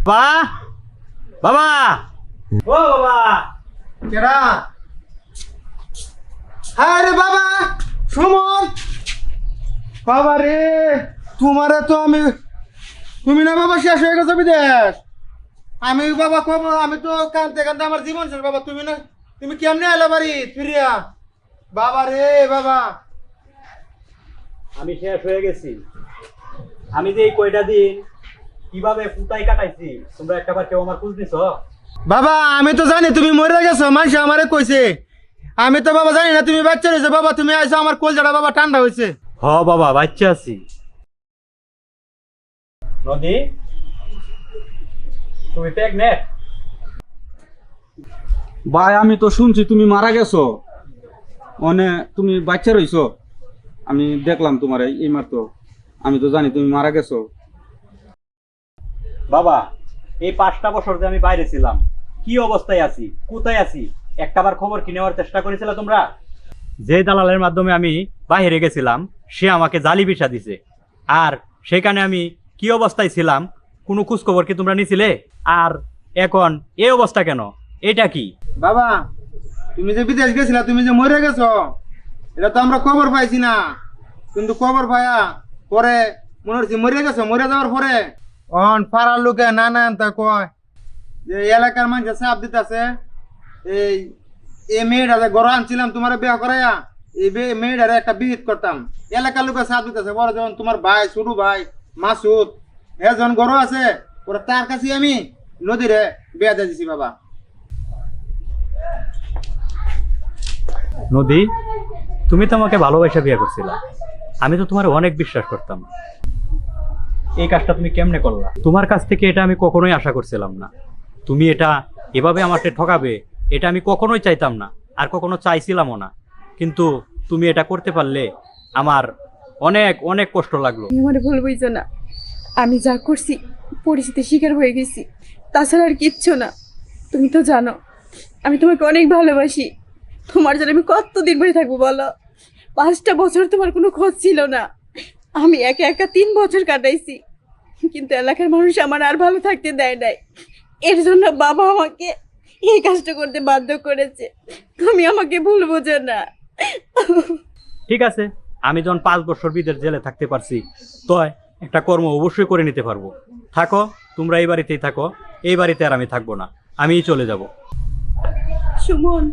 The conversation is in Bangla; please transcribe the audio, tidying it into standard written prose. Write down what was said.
বাবা, বাবা, ও বাবা, কেডা? হ্যাঁ রে বাবা, সুমন বাবা রে, তোমারে তো তুমি না বাবা শেষ হয়ে গেছো বিদেশ। আমি বাবা কব, আমি তো কানতে কানতে আমার জীবন শেষ বাবা। তুমি কেমনে এলো বাড়ি ফিরিয়া? বাবা রে বাবা, আমি শেষ হয়ে গেছি। আমি যে এই কয়টা দিন কিভাবে ফুটাই কাটাইছি, তোমরা একটাবার কেউ আমার খোঁজ দিছ? বাবা আমি তো জানি তুমি মরে গেছো, মানুষ আমারে কইছে। আমি তো বাবা জানি না তুমি বাচ্চা রয়েছে বাবা। তুমি আইসো, আমার কলজাটা বাবা ঠান্ডা হয়েছে। হ বাবা, বাচ্চা আছি। নদী, তুমি প্রেগনেন্ট? ভাই আমি তো শুনছি তুমি মারা গেছো, মানে তুমি বাচ্চা রইছো। আমি দেখলাম তোমার এই মাত্র, আমি তো জানি তুমি মারা গেছো। বাবা, এই 5টা বছর যে আমি বাইরে ছিলাম, কি অবস্থায় আছি, কোথায় আছি, একটাবার খবর কি নেওয়ার চেষ্টা করেছিলে তোমরা? যে দালালের মাধ্যমে আমি বাইরে গেছিলাম, সে আমাকে জালি ভিসা দিছে। আর সেখানে আমি কি অবস্থায় ছিলাম, কোনো খোঁজ খবর কি তোমরা নিছিলে? আর এখন এই অবস্থা কেন? এটা কি? বাবা তুমি যে বিদেশ গেছিলা, তুমি যে মরে গেছো, এটা তো আমরা খবর পাইছি না। কিন্তু খবর পাইয়া পরে মনে হচ্ছে মরে গেছো। মরে যাওয়ার পরে অন পাড়ার লোকে নানা তা কয় যে এলাকার মানুষের চাপ দিতেছে, এই এই মেয়েটা যে গড় আনছিলাম তোমার বিয়ে করাইয়া, এই মেয়েটারে একটা বিহিত করতাম। এলাকার লোকে চাপ দিতেছে, বড় যখন তোমার ভাই ছোট ভাই মাসুদ হ্যাঁ যখন গড় আছে, ওরা তার কাছে আমি নদীরে বিয়া দিয়ে দিছি বাবা। নদী, তুমি তো আমাকে ভালোবাসা বিয়ে করছিলা। আমি তো তোমার অনেক বিশ্বাস করতাম। এই কাজটা তুমি কেমনে করলা? তোমার কাছ থেকে এটা আমি কখনোই আশা করছিলাম না। তুমি এটা এভাবে আমাকে ঠকাবে, এটা আমি কখনোই চাইতাম না, আর কখনো চাইছিলামও না। কিন্তু তুমি এটা করতে পারলে আমার অনেক অনেক কষ্ট লাগলো। তুমি আমার ভুল বুঝছো না। আমি যা করছি পরিস্থিতির শিকার হয়ে গেছি, তাছাড়া আর কিচ্ছু না। তুমি তো জানো আমি তোমাকে অনেক ভালোবাসি। তোমার জন্য আমি কতদিন বসে থাকবো বলো? 5টা বছর তোমার কোনো খোঁজ ছিল না। আমি একা একা 3 বছর কাটাইছি, কিন্তু এলাকার মানুষ আমার আর ভালো থাকতে দেয় নাই। এর জন্য বাবা আমাকে এই কাজটা করতে বাধ্য করেছে। তুমি আমাকে ভুল বোঝো না। ঠিক আছে, আমি যখন 5 বছর বিদেশ জেলে থাকতে পারছি, তো একটা কর্ম অবশ্যই করে নিতে পারবো। থাকো, তোমরা এই বাড়িতেই থাকো। এই বাড়িতে আর আমি থাকবো না, আমিই চলে যাব। সুমন,